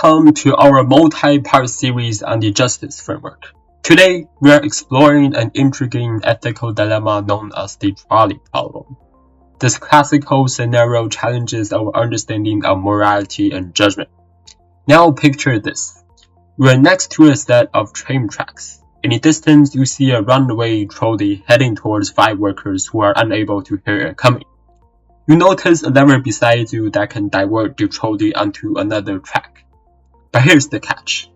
Welcome to our multi-part series on the justice framework. Today, we are exploring an intriguing ethical dilemma known as the trolley problem. This classical scenario challenges our understanding of morality and judgment. Now picture this. You are next to a set of train tracks. In the distance, you see a runaway trolley heading towards 5 workers who are unable to hear it coming. You notice a lever beside you that can divert the trolley onto another track. But here's the catch.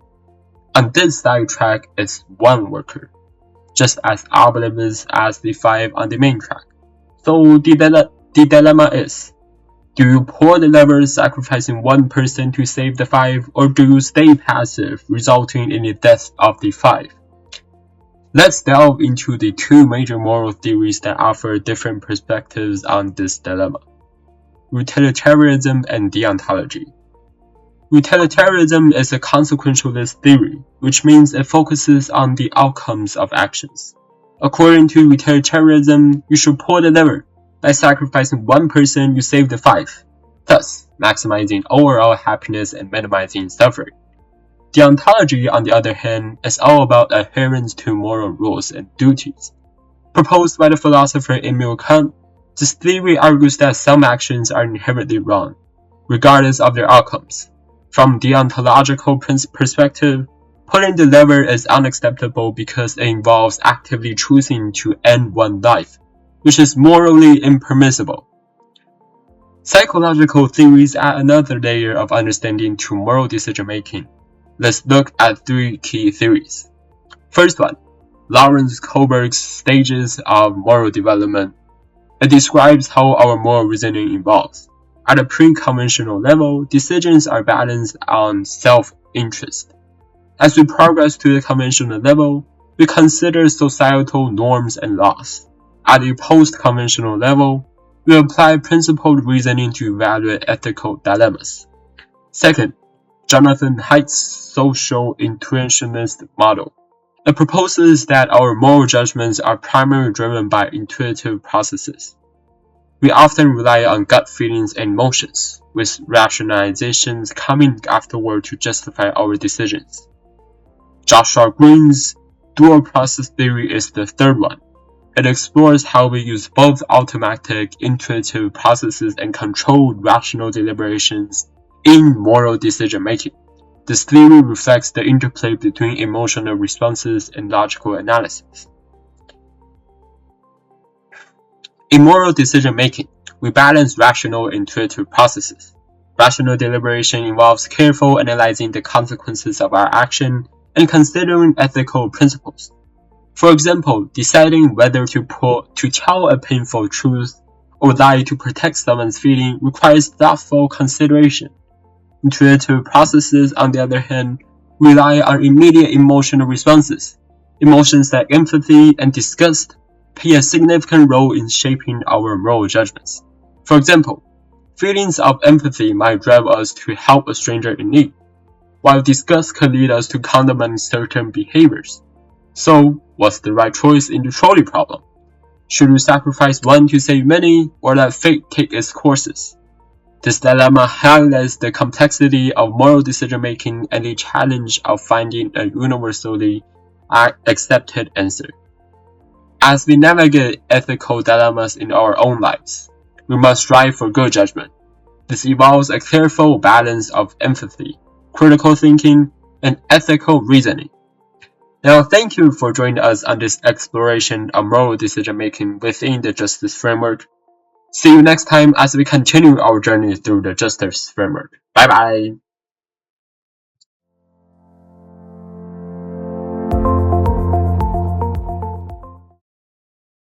On this side track is 1 worker, just as oblivious as the 5 on the main track. So the dilemma is, do you pull the lever sacrificing 1 person to save the 5, or do you stay passive, resulting in the death of the 5? Let's delve into the 2 major moral theories that offer different perspectives on this dilemma: utilitarianism and deontology. Utilitarianism is a consequentialist theory, which means it focuses on the outcomes of actions. According to utilitarianism, you should pull the lever. By sacrificing 1 person, you save the 5, thus maximizing overall happiness and minimizing suffering. Deontology, on the other hand, is all about adherence to moral rules and duties. Proposed by the philosopher Immanuel Kant, this theory argues that some actions are inherently wrong, regardless of their outcomes. From a deontological perspective, pulling the lever is unacceptable because it involves actively choosing to end one's life, which is morally impermissible. Psychological theories add another layer of understanding to moral decision-making. Let's look at 3 key theories. First one, Lawrence Kohlberg's stages of moral development. It describes how our moral reasoning evolves. At a pre-conventional level, decisions are balanced on self-interest. As we progress to the conventional level, we consider societal norms and laws. At the post-conventional level, we apply principled reasoning to evaluate ethical dilemmas. Second, Jonathan Haidt's social intuitionist model. It proposes that our moral judgments are primarily driven by intuitive processes. We often rely on gut feelings and emotions, with rationalizations coming afterward to justify our decisions. Joshua Green's dual process theory is the third one. It explores how we use both automatic, intuitive processes and controlled rational deliberations in moral decision-making. This theory reflects the interplay between emotional responses and logical analysis. In moral decision-making, we balance rational and intuitive processes. Rational deliberation involves careful analyzing the consequences of our action and considering ethical principles. For example, deciding whether to tell a painful truth or lie to protect someone's feeling requires thoughtful consideration. Intuitive processes, on the other hand, rely on immediate emotional responses. Emotions like empathy and disgust play a significant role in shaping our moral judgments. For example, feelings of empathy might drive us to help a stranger in need, while disgust could lead us to condemn certain behaviors. So, what's the right choice in the trolley problem? Should we sacrifice 1 to save many, or let fate take its courses? This dilemma highlights the complexity of moral decision-making and the challenge of finding a universally accepted answer. As we navigate ethical dilemmas in our own lives, we must strive for good judgment. This involves a careful balance of empathy, critical thinking, and ethical reasoning. Now, thank you for joining us on this exploration of moral decision-making within the justice framework. See you next time as we continue our journey through the justice framework. Bye bye!